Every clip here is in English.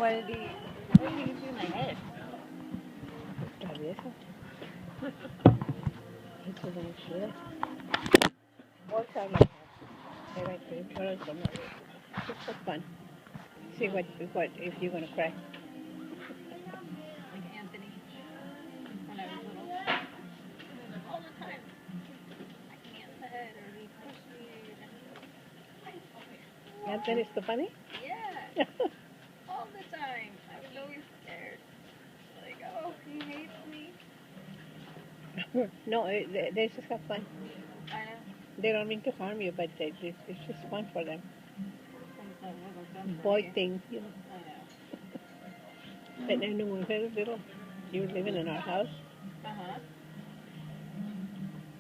did he do in my head? Travieso. It's a little shit. Boys are like that. They like to girls are not. Just for fun. See what if you're gonna cry. Like Anthony when I was little. All the time. I can't let or he pushed me. Anthony's the funny? Yeah. All the time. I was always scared. Like, oh, he hates me. No, they just have fun. I know. They don't mean to harm you, but it's just fun for them. Sometimes it was fun for Boy me. thing, you know. I know. But then when we were little, you were living in our house. Uh-huh.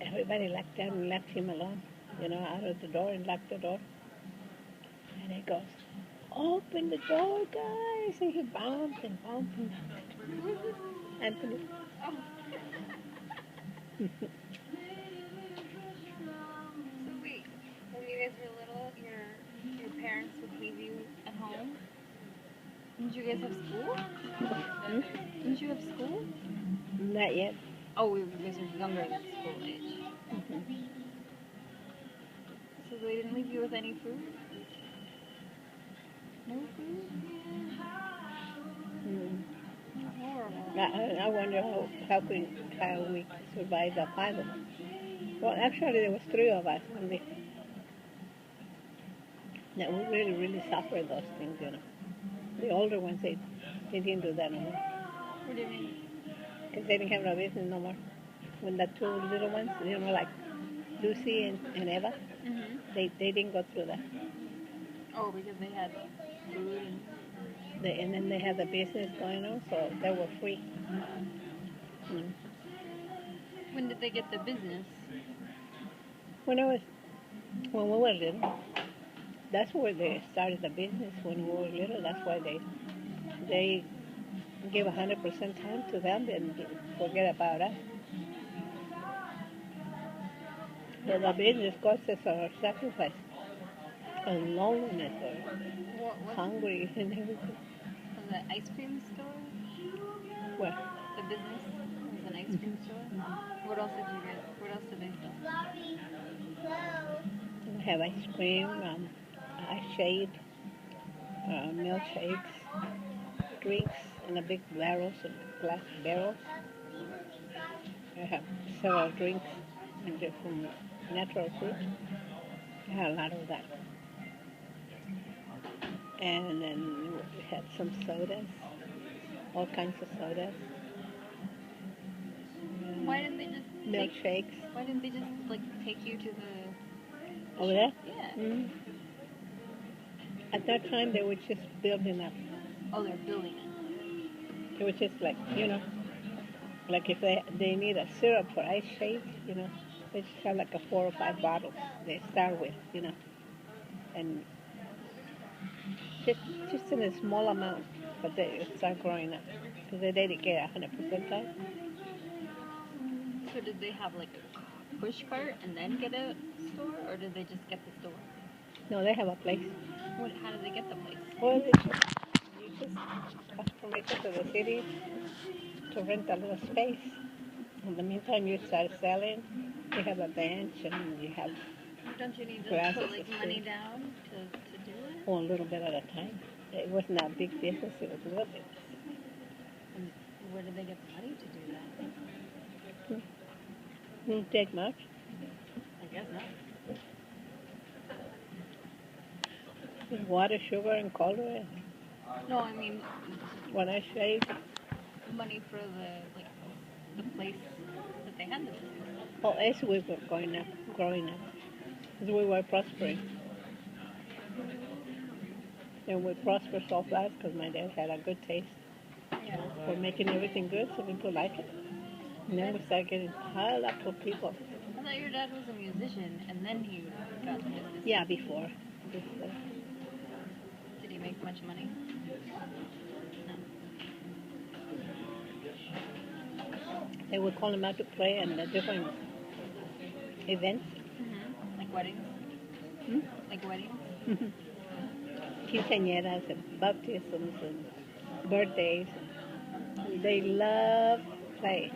Everybody locked down and left him alone, you know, out of the door and locked the door. And he goes, open the door, guys. And he bumped and bumped and bumped. Who is this? Anthony. Oh. So wait, when you guys were little, your parents would leave you at home? Didn't you guys have school? Hmm? Didn't you have school? Not yet. Oh, you guys are younger than school age. Mm-hmm. So they didn't leave you with any food? No food? Mm. Horrible. I wonder how we survived the 5 of us. Well, actually, there was 3 of us only. That we really suffered those things, you know. The older ones, they didn't do that no more. What do you mean? Because they didn't have no business no more. When the 2 little ones, you know, like Lucy and Eva, Mm-hmm. they didn't go through that. Oh, because they had food and... And then they had the business going on, so they were free. Mm. When did they get the business? When we were little, that's where they started the business. When we were little, that's why they give 100% time to them and forget about us. So the business costs us our sacrifice and loneliness or What hungry and everything. was it? Ice cream store? Well, The business was an ice cream store? What else did they sell? we have ice cream, ice shade, milkshakes, drinks in the big barrels and glass barrels. I have several drinks from natural fruit. I had a lot of that. And then we had some sodas, all kinds of sodas. Why didn't they just Milkshakes. Why didn't they just like take you to the Over there? Yeah. Mm. At that time, they were just building up. Oh, they're building it. It was just like, you know, like if they need a syrup for ice shake, you know, they just have like a 4 or 5 bottles they start with, you know, and just in a small amount, but they start growing up because they didn't get 100% time. So did they have like a push cart and then get a store, or did they just get the store? No, they have a place. How did they get the place? Well, you just have to make it to the city to rent a little space. In the meantime, you start selling. You have a bench and you have Don't you need to glasses put like of money food. down to do it? Oh, a little bit at a time. It wasn't a big business. It was a little bit. And where did they get the money to do that? Didn't take much. I guess not. Just water, sugar, and color. No, I mean When I shake, money for the place that they had the business. oh, as we were growing up, as we were prospering. And we prospered so fast because my dad had a good taste Yeah. for making everything good so people like it. And then we started getting piled up with people. I thought your dad was a musician and then he got the business. Yeah, before. Did he make much money? No. They would call him out to play in the different events. Mm-hmm. Like weddings? Hmm? Like weddings? Quinceañeras and baptisms and birthdays. They love play.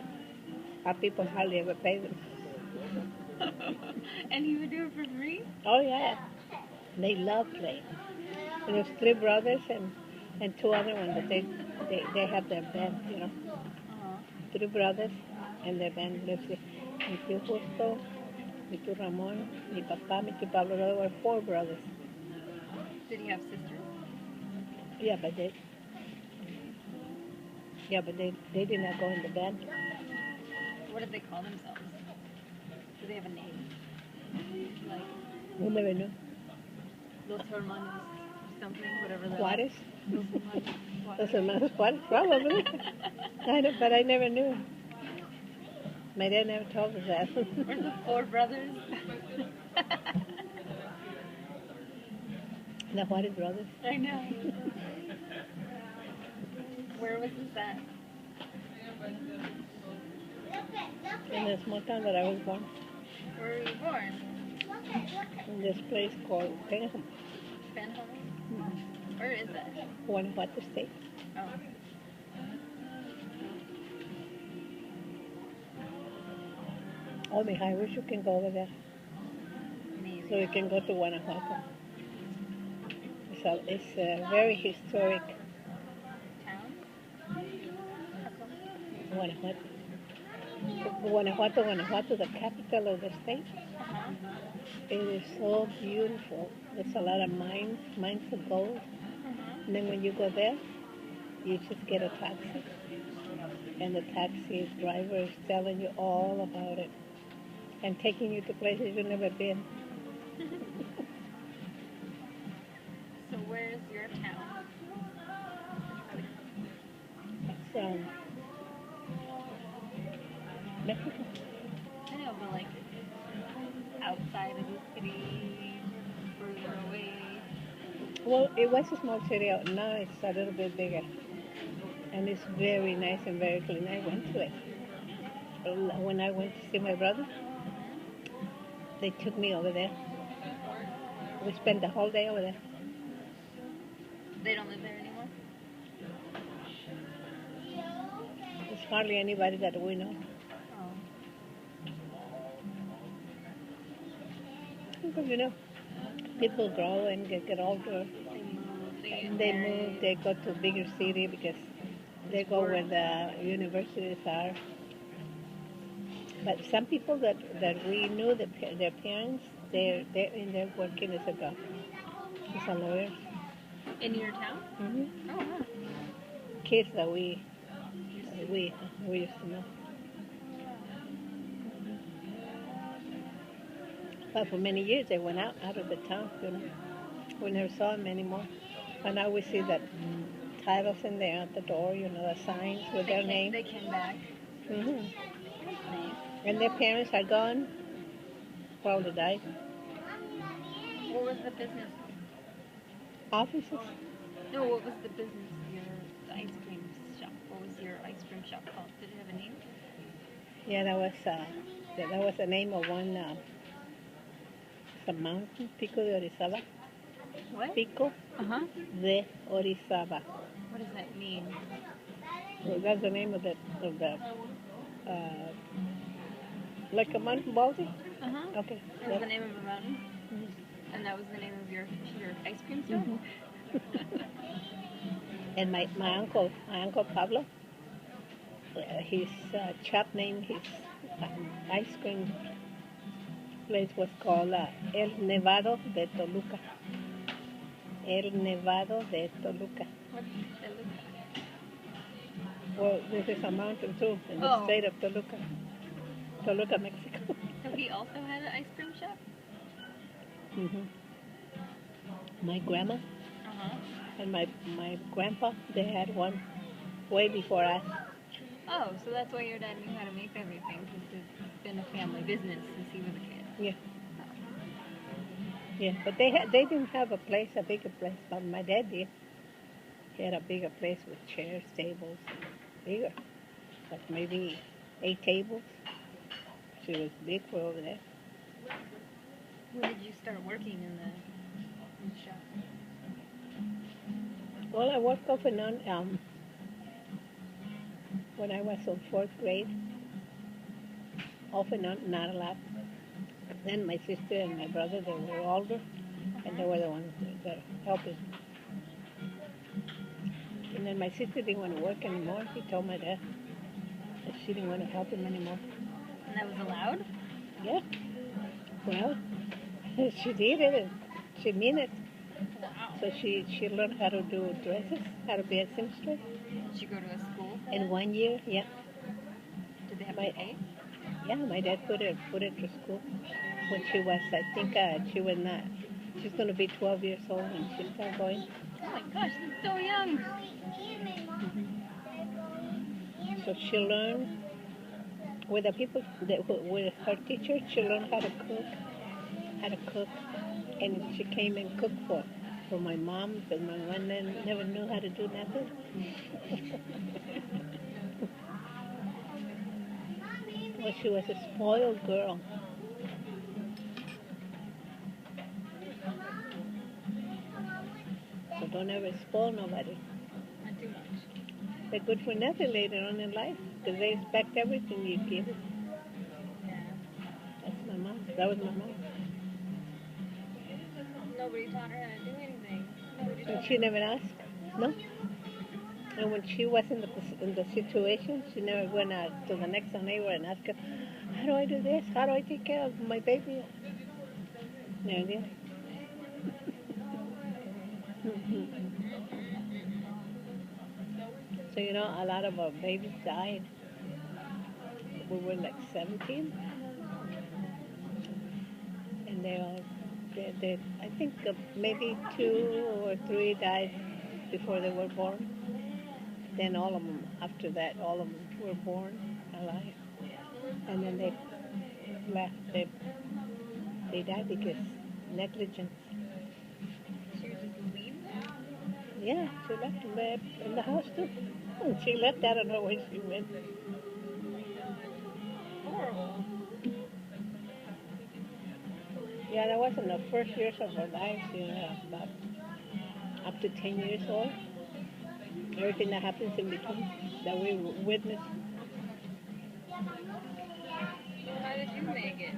Our people hardly ever pay them. And he would do it for free? Oh yeah, they love play. And there's three brothers and two other ones that they have their band, you know. Uh-huh. Three brothers and their band lives there. Mi tío Justo, mi tío Ramón, mi papá, mi tío Pablo. There were four brothers. Did he have sisters? Yeah, but they did not go in the band. What did they call themselves? Do they have a name? Like We never knew. Los Hermanos or something, whatever that Juarez? Los Hermanos Those are not Juarez, probably. But I never knew. My dad never told us that. Where's the four brothers? The Juarez brothers. I know. Where was this at? In the small town that I was born. Where were you born? In this place called Penham, Penhall? Where is that? Guanajuato State. Oh. Oh, mija, I wish you can go over there. Maybe. So we can go to Guanajuato. It's a very historic Town? How come? Guanajuato, the capital of the state. Uh-huh. It is so beautiful. There's a lot of mines of gold. Uh-huh. And then when you go there, you just get a taxi. And the taxi driver is telling you all about it. And taking you to places you've never been. So where's your town? It's Mexico. I know, but like outside of the city, further away. Well, it was a small city. Now it's a little bit bigger. And it's very nice and very clean. I went to it. When I went to see my brother, they took me over there. We spent the whole day over there. They don't live there anymore? There's hardly anybody that we know. Oh. Because, you know, people grow and get older. They move. They go to a bigger city because they go where the universities are. But some people that we knew, their parents, they're in there working as a lawyer. In your town? Mm-hmm. Oh, wow. Kids that we used to know. But for many years they went out of the town, you know. We never saw them anymore. And now we see that titles in there at the door, you know, the signs with their name. They came back. Mm-hmm. Nice. And their parents are gone. Probably died. What was the business? Offices. No, what was the business? The ice cream shop. What was your ice cream shop called? Did it have a name? Yeah, that was the name of one. It's a mountain, Pico de Orizaba. What? Pico Uh-huh. de Orizaba. What does that mean? So that's the name of the like a mountain, Baldy? Uh-huh. Okay. That was the name of a mountain? Mhm. And that was the name of your ice cream store? Mhm. And my uncle Pablo, his shop name, his ice cream place was called El Nevado de Toluca. El Nevado de Toluca. What did it look like? Well, this is a mountain too in the Oh. state of Toluca. Toluca, Mexico. So he also had an ice cream shop? Hmm. My grandma Uh-huh. and my grandpa, they had one way before us. Oh, so that's why your dad knew how to make everything, because it's been a family business since he was a kid. Yeah. Yeah, but they didn't have a bigger place, but my dad did. He had a bigger place with chairs, tables, bigger, like maybe 8 tables. She was big for over there. When did you start working in the shop? Well, I worked off and on when I was in fourth grade, often not a lot. Then my sister and my brother, they were older, and they were the ones that helping. And then my sister didn't want to work anymore. He told my dad that she didn't want to help him anymore. And that was allowed? Yeah. Well, she did it, and she mean it. Wow. So she learned how to do dresses, how to be a seamstress. Did you go to a school for In that? 1 year, yeah. Did they have My- to pay? Yeah, my dad put her to school when she was, I think, she was not, she's going to be 12 years old when she started going. Oh my gosh, that's so young. So she learned with the people, with her teacher, she learned how to cook, and she came and cooked for my mom, because my mom never knew how to do nothing. Well, she was a spoiled girl. So don't ever spoil nobody. Not too much. They're good for nothing later on in life because they expect everything you give them. Yeah. That's my mom. That was my mom. Nobody taught her how to do anything. Nobody And taught she her. never asked. No. And when she was in the situation, she never went out to the next door neighbor and asked her, how do I do this? How do I take care of my baby? Never did. So, you know, a lot of our babies died. We were like 17. And they all, I think maybe 2 or 3 died before they were born. Then all of them, after that, all of them were born alive. And then they left. They died because negligence. She would just leave them? Yeah, she left them there in the house too. And she left. I don't know where she went. Horrible. Yeah, that was in the first years of her life. You know, about up to 10 years old. Everything that happens in between that we witness. How did you make it?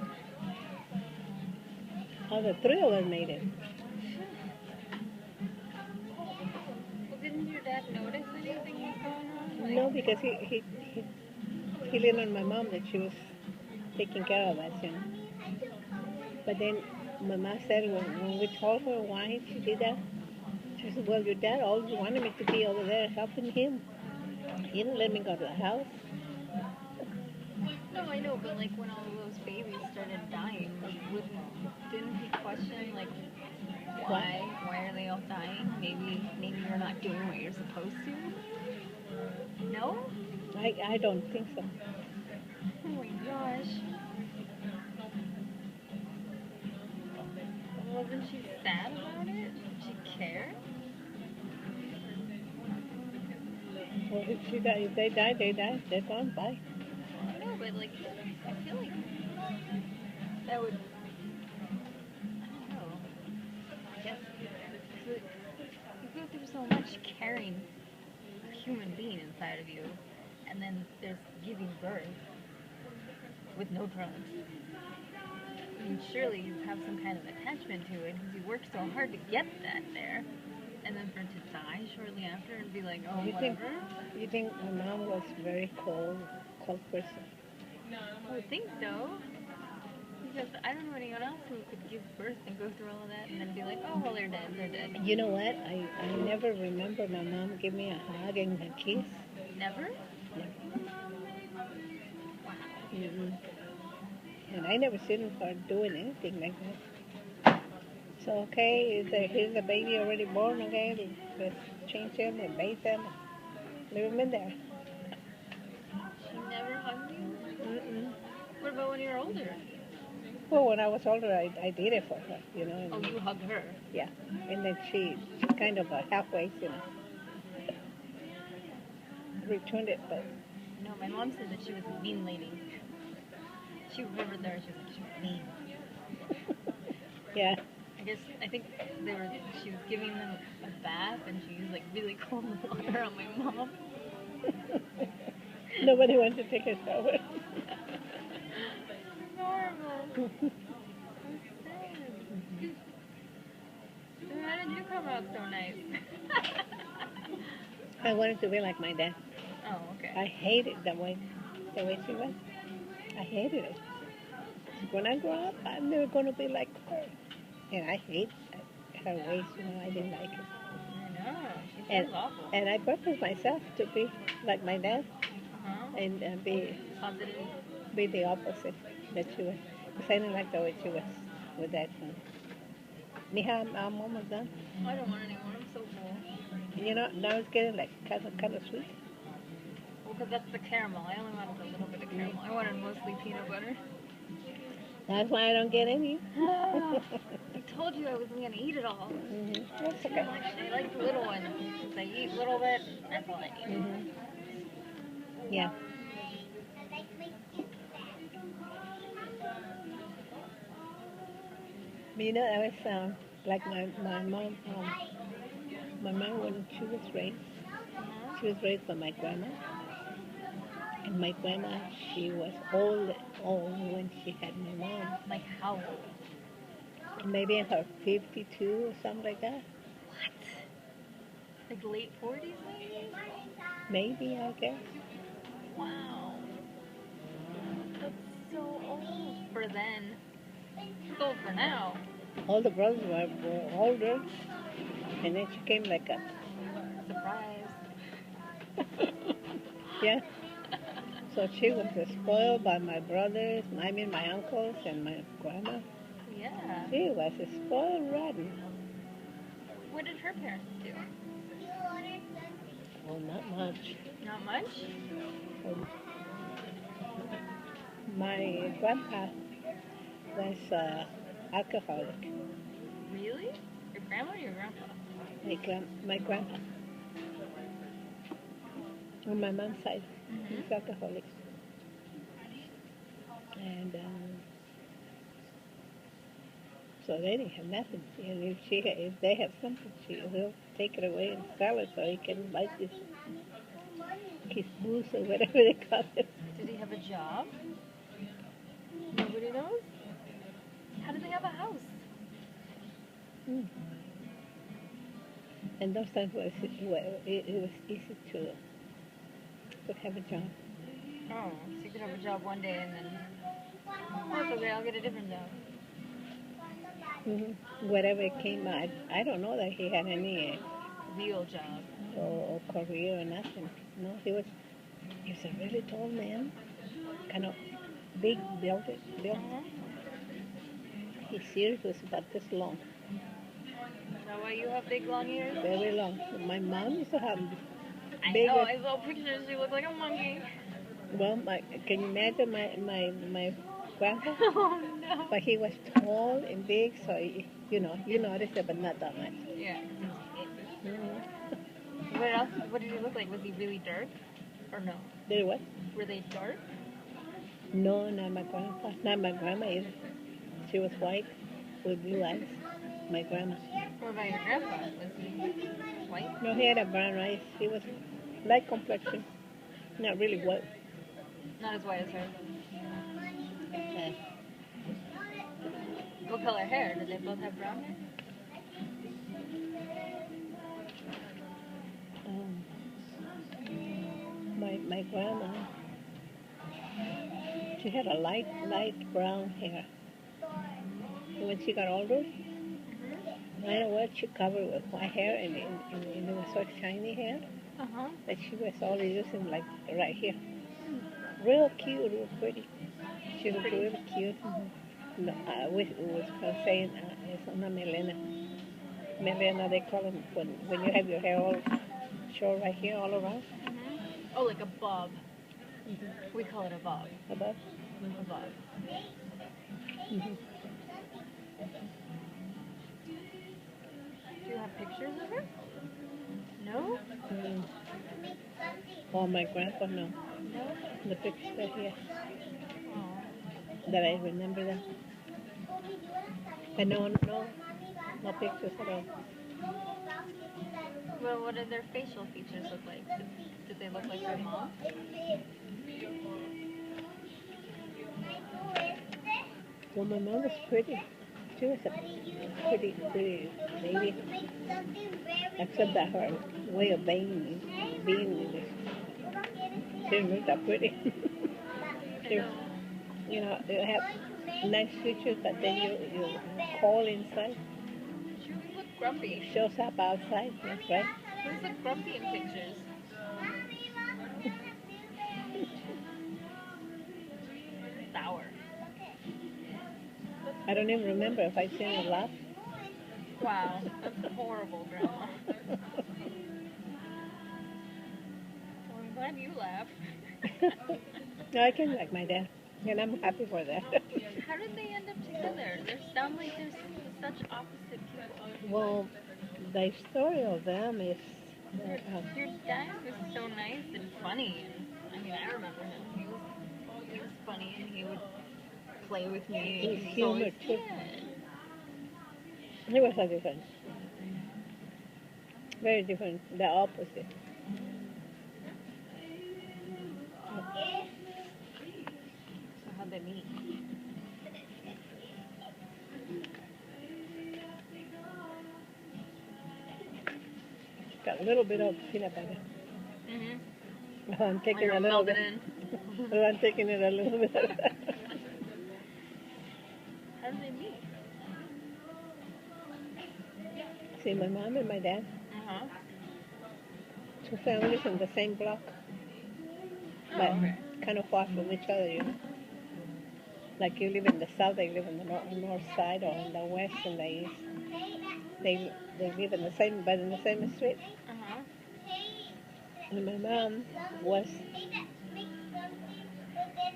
All the 3 of us made it. Well, didn't your dad notice anything was going on? Like, No, because he leaned on my mom that she was taking care of us, you know. But then my mom said when we told her why she did that, she said, well, your dad always wanted me to be over there helping him. He didn't let me go to the house. no, I know, but like when all of those babies started dying, like, didn't he question like why are they all dying? Maybe you're not doing what you're supposed to. No? I don't think so. Oh my gosh. Wasn't she sad about it? Did she care? Well, if they die, they die. They're gone. Bye. No, but like I feel like that would. I don't know. I guess 'cause you go through so much carrying a human being inside of you, and then there's giving birth with no drugs. I mean, surely you have some kind of attachment to it because you worked so hard to get that there, and then for it to die shortly after and be like, oh, You think whatever. you think my mom was very cold person? I would think so. Because I don't know anyone else who could give birth and go through all of that and then be like, oh, well, they're dead, they're dead. You know what? I never remember my mom give me a hug and a kiss. Never? Mm-mm. And I never seen her doing anything like that. So okay, here's the baby already born. Okay, let's change him and bathe him, leave him in there. She never hugged you? Mm-mm. What about when you were older? Well, when I was older, I did it for her, you know. And, Oh, you hugged her. yeah, and then she kind of halfway, you know, returned it, but No, my mom said that she was a mean lady. She remembered there, she was like, she was mean. yeah. I think she was giving them a bath and she used like really cold water on my mom. Nobody wants to take a shower. Normal. How did you come out so nice? I wanted to be like my dad. Oh, okay. I hated the way she was. I hated it. When I grow up, I'm never going to be like her. And I hate her ways, I didn't like it. I know. She And, sounds awful. and I purposed myself to be like my dad Uh-huh. and Positive. be the opposite that she was. Because I didn't like the way she was with that one. Mija, I'm almost done. I don't want any more. I'm so full. You know, now it's getting like kind of sweet. Well, because that's the caramel. I only wanted a little bit of caramel. I wanted mostly peanut butter. That's why I don't get any. I told you I wasn't going to eat it all. That's okay. I like the little ones. Because I eat a little bit, that's all I eat. Yeah. But you know, I was like my mom. My mom, when she was raised by my grandma. And my grandma, she was old when she had my mom. Like how old? Maybe in her 52 or something like that. What? Like late 40s maybe? Maybe, I guess. Wow. That's so old for then. It's old for now. All the brothers were older. And then she came like a... Surprise. Yeah. So she was spoiled by my brothers, my uncles, and my grandma. Yeah. She was a spoiled rotten. What did her parents do? Oh, not much. Not much? My grandpa was alcoholic. Really? Your grandma or your grandpa? My grandpa. On my mom's side, he's alcoholic. And so they didn't have nothing. And if they have something, he'll take it away and sell it so he can buy his booze or whatever they call it. Did he have a job? Nobody knows? How did they have a house? And those times it was easy to have a job. Oh, so you could have a job one day and then, that's okay, I'll get a different job. Whatever came out, I don't know that he had any Real job. or career or nothing. No, he was a really tall man, kind of big built. His ears was about this long, Is that why you have big long ears? very long. My mom used to have I big. know, I saw pictures, you look like a monkey. Well, can you imagine my grandpa? Oh no. But he was tall and big, so you noticed it, but not that much. Yeah. What else? What did he look like? Was he really dark? Or no? Did what? Were they dark? No, not my grandpa. Not my grandma either. She was white with blue eyes. My grandma. What about your grandpa? Was he white? No, he had a brown eyes. He was light complexion. Not really white. Not as white as her. What color hair? Did they both have brown hair? My grandma, she had a light brown hair. And when she got older, I don't know what she covered with white hair, and it was so shiny hair that she was only using like right here. Real cute, real pretty. She was really cute. No, I wish it was saying it's una melena. Melena, they call them when you have your hair all short right here, all around. Oh, like a bob. We call it a bob. Above. A bob. Do you have pictures of her? No? Oh, my grandpa, no. No? The pictures that he has, Oh. that I remember them. And no pictures at all. Well, what did their facial features look like? Did Did they look like their mom? Well, my mom was pretty. She was a pretty lady. Except that her way of being she was that pretty. she, you know, you have nice features, but then you cold inside. She always looked grumpy. Shows up outside, that's right. She always looked grumpy in pictures. Sour. I don't even remember if I seen her laugh. Wow, that's horrible, Grandma. Well, I'm glad you laugh. No, I can like my dad, and I'm happy for that. How did they end up together? They sound like they're such opposite people. Well, the story of them is Your dad was so nice and funny. And, I mean, I remember him. He was funny and he would play with me. His He was humor, always, too. yeah. It was a different, very different, the opposite. So how'd they meet? Got a little bit of peanut butter. Mm-hmm. I'm taking You're a little melted bit. in. I'm taking it a little bit. How did they meet? See, my mom and my dad, Uh-huh. two families in the same block, Oh, but okay. kind of far from each other, you know. Like you live in the south, they live in the north side, or in the west and the east. They live in the same, but in the same street. Uh-huh. And my mom was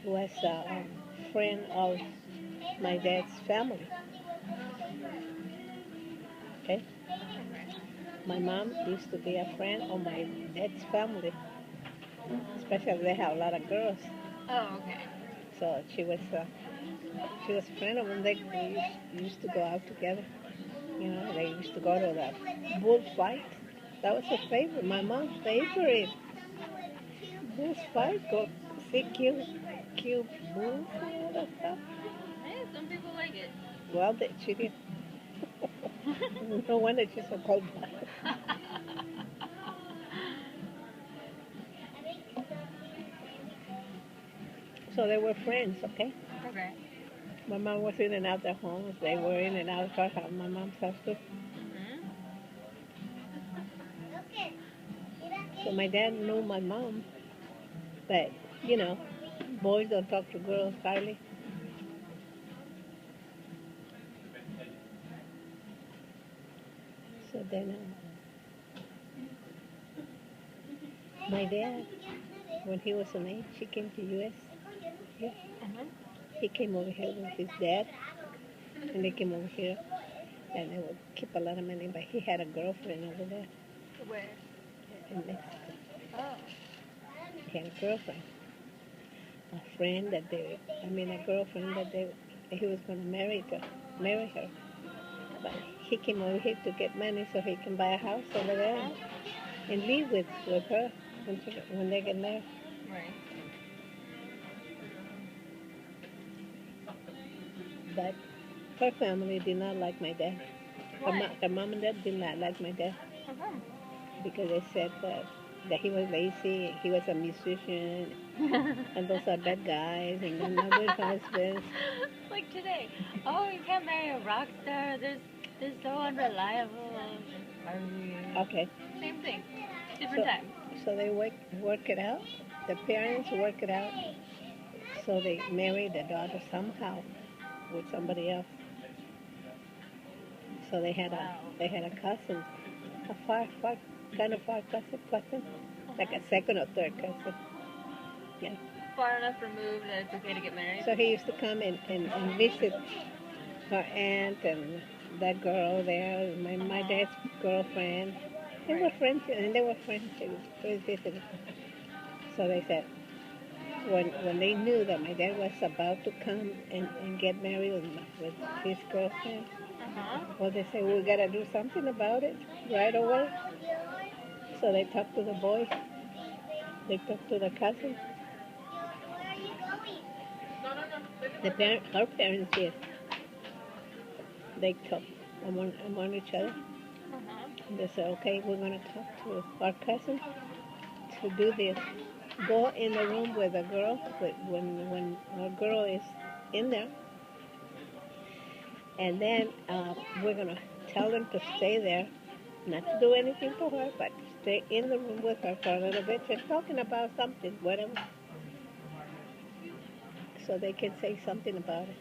a friend of my dad's family. Okay, my mom used to be a friend of my dad's family, especially they have a lot of girls. Oh, okay. So she was a friend of them. They used to go out together. You know, they used to go to the bullfight. That was her favorite. My mom's favorite. Bullfight. Go see kill bulls and all that stuff. Hey, some people like it. Well, she did. No wonder she's so cold. So they were friends, okay? Okay. My mom was in and out their homes. They were in and out of her house, my mom's house too. Mm-hmm. So my dad knew my mom, but, you know, boys don't talk to girls hardly. So then, my dad, when he was an age, he came to U.S. Yeah. Uh-huh. He came over here with his dad, and they came over here, and they would keep a lot of money, but he had a girlfriend over there Where? in Mexico. Oh. He had a girlfriend. A friend that a girlfriend that he was going to marry her. But he came over here to get money so he can buy a house over there and live with her when they get married. Right. But her family did not like my dad. Why? Her mom and dad did not like my dad Uh-huh. because they said that he was lazy, he was a musician, and those are bad guys, and they're not good husbands. Like today. Oh, you can't marry a rock star. They're so unreliable. Okay, Same thing. Different time. so they work it out. The parents work it out. So they married the daughter somehow with somebody else. So they had a cousin, a far cousin, like a second or third cousin. Yeah. Far enough removed that it's okay to get married. So he used to come and visit her aunt and that girl there, my dad's girlfriend. They were friends, and they were friends. They were visiting. So they said, when they knew that my dad was about to come and get married with his girlfriend, Uh-huh. well, they said, we got to do something about it right away. So they talked to the boy, They talk to the cousin. Her parents here, they talk among each other. Uh-huh. They say, okay, we're going to talk to our cousin to do this. Go in the room with a girl, when a girl is in there, and then we're going to tell them to stay there, not to do anything to her, but stay in the room with her for a little bit, just talking about something, whatever, so they can say something about it.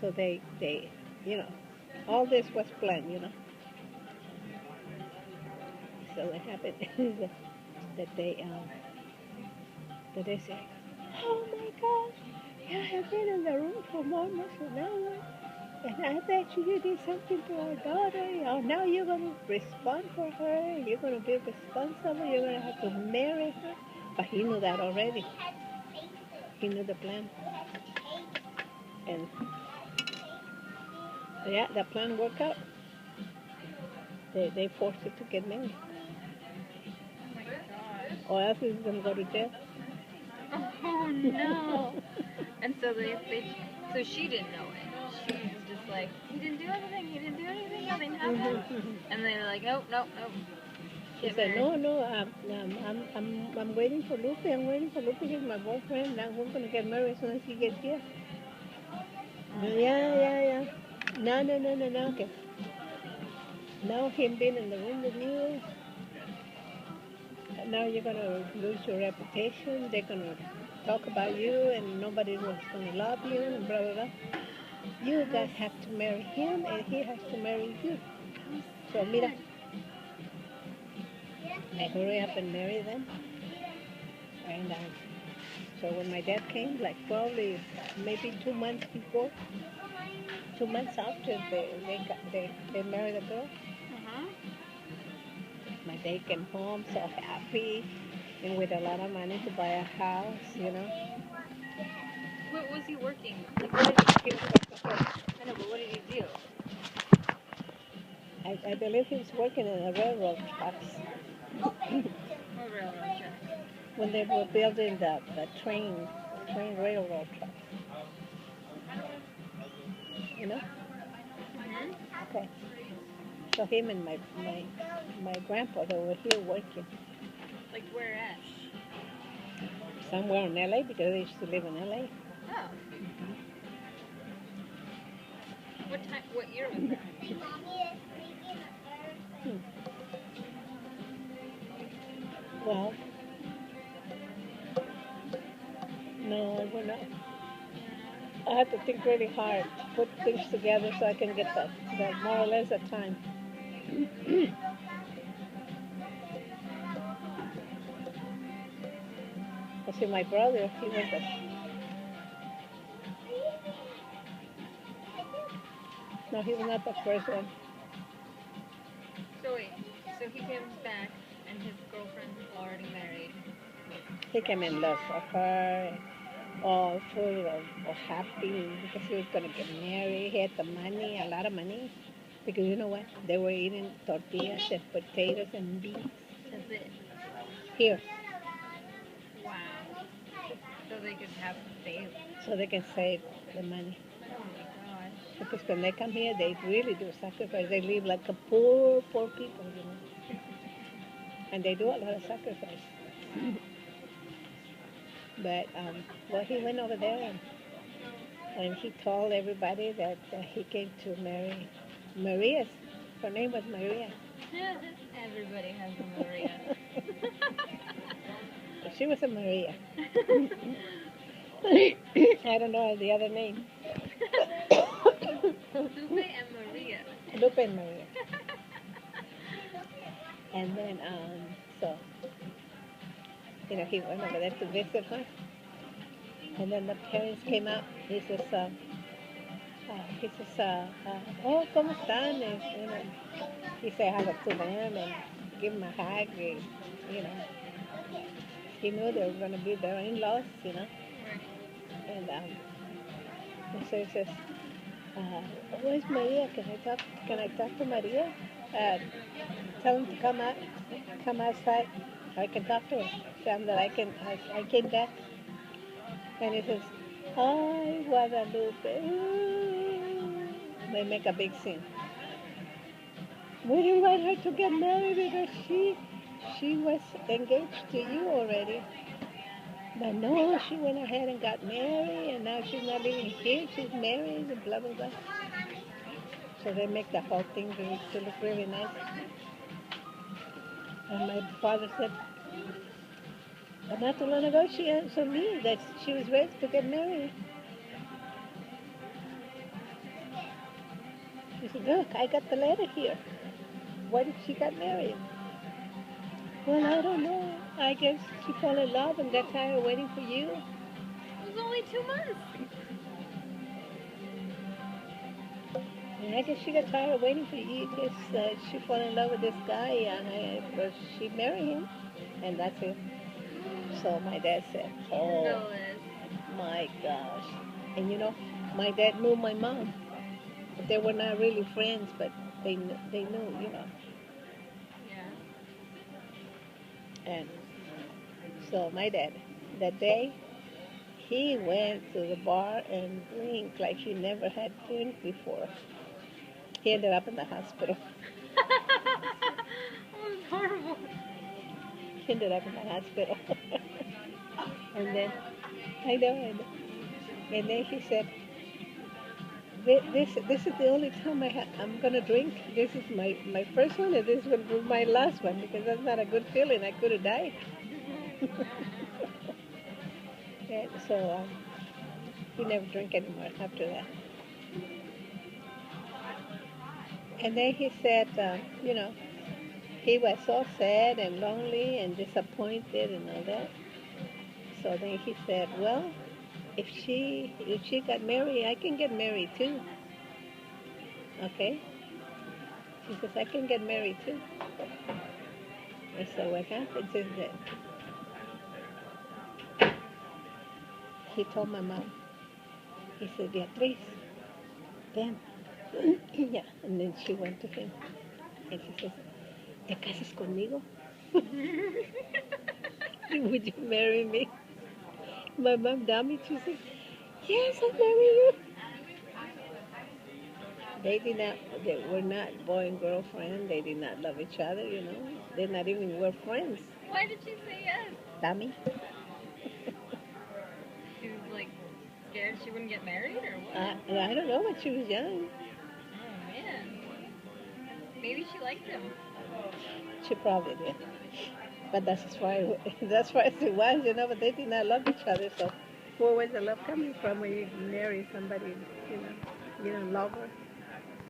So they, you know, all this was planned, you know. So what happened is that they say, oh my gosh, you have been in the room for almost an hour, and I bet you did something to our daughter. Now you're going to respond for her. You're going to be responsible. You're going to have to marry her. But he knew that already. He knew the plan. And yeah, the plan worked out. They forced her to get married. Oh my gosh. Or else he's going to go to jail. Oh no. And so so she didn't know it. She was just like, he didn't do anything. He didn't do anything. Nothing happened. And they were like, nope, nope, nope. She Get said, married. no, I'm waiting for Lupe. I'm waiting for Lupe. He's my boyfriend. Now we're going to get married as soon as he gets here. Oh my Yeah. No. Okay. Now him being in the room with you, now you're going to lose your reputation. They're going to talk about you and nobody was going to love you and blah, blah, blah. You God. guys have to marry him and he has to marry you. So, How mira, sad. I hurry up and marry them. And so when my dad came, like probably maybe 2 months before, 2 months after they married the girl, Uh-huh. my dad came home so happy and with a lot of money to buy a house, you know. What was he working? Like, what did He he, was like, I know, but what did he do? I believe he was working in the railroad tracks What railroad track? when they were building the train railroad tracks, you know. Mm-hmm. Okay. So him and my grandpa, they were here working Like, where at? somewhere in LA because they used to live in LA. Oh. What time, what year was that? Hmm. Well, no, I would not. I had to think really hard, put things together so I can get the more or less the time. I see my brother, he was the, no, he was not the first one. So wait, so he comes back and his girlfriend is already married. He came in love for her, all full of happy because he was going to get married. He had the money, a lot of money. Because you know what? They were eating tortillas and potatoes and beans That's it. here Wow. So they could have save. so they can save the money. Oh my gosh. Because when they come here, they really do sacrifice. They live like a poor people, you know. And they do a lot of sacrifice. But, well, he went over there and he told everybody that he came to marry Maria. Her name was Maria. Everybody has a Maria. She was a Maria. I don't know the other name. Lupe and Maria. Lupe and Maria. And then, so, he went over there to visit her. And then the parents came out. Oh, ¿cómo están? He said hello to them and give them a hug. And, you know, he knew they were going to be their in-laws, you know. And so he says, where's Maria? Can I talk to Maria? Tell him to come outside. I can talk to her. Tell him that I came back. And he says, "Ay, Guadalupe." Ooh. They make a big scene. We didn't want her to get married because she was engaged to you already. But no, she went ahead and got married, and now she's not living here. She's married, and blah blah blah. So they make the whole thing to look really nice. And my father said, but not too long ago, she answered me that she was ready to get married. She said, look, I got the letter here. Why did she get married? Well, I don't know. I guess she fell in love and got tired of waiting for you. It was only 2 months. And I guess she got tired of waiting for you because she fell in love with this guy but she married him. And that's it. So my dad said, oh Scandalous. my gosh. And you know, my dad knew my mom. They were not really friends, but they knew, you know. Yeah. And so my dad, that day, he went to the bar and drank like he never had drank before. He ended up in the hospital. Oh, it's horrible. He ended up in the hospital. And then, I know, and then he said, this is the only time I'm going to drink. This is my first one, and this will be my last one, because that's not a good feeling. I could have died. And so he never drank anymore after that. And then he said, you know, he was so sad and lonely and disappointed and all that. So then he said, well, if she got married, I can get married too. Okay? She says, I can get married too. And so what happens is that he told my mom, he said, Beatriz, ven. Yeah. And then she went to him and she says, ¿Te casas conmigo? Would you marry me? My mom dummy, she said, yes, I'll marry you. They were not boy and girlfriend. They did not love each other, you know. They not even were friends. Why did she say yes? Dummy. She was like scared she wouldn't get married or what? I don't know, but she was young. Oh man. Maybe she liked him. She probably did. But that's as far as it was, you know, but they did not love each other, so where was the love coming from when you marry somebody, you know, you don't love her?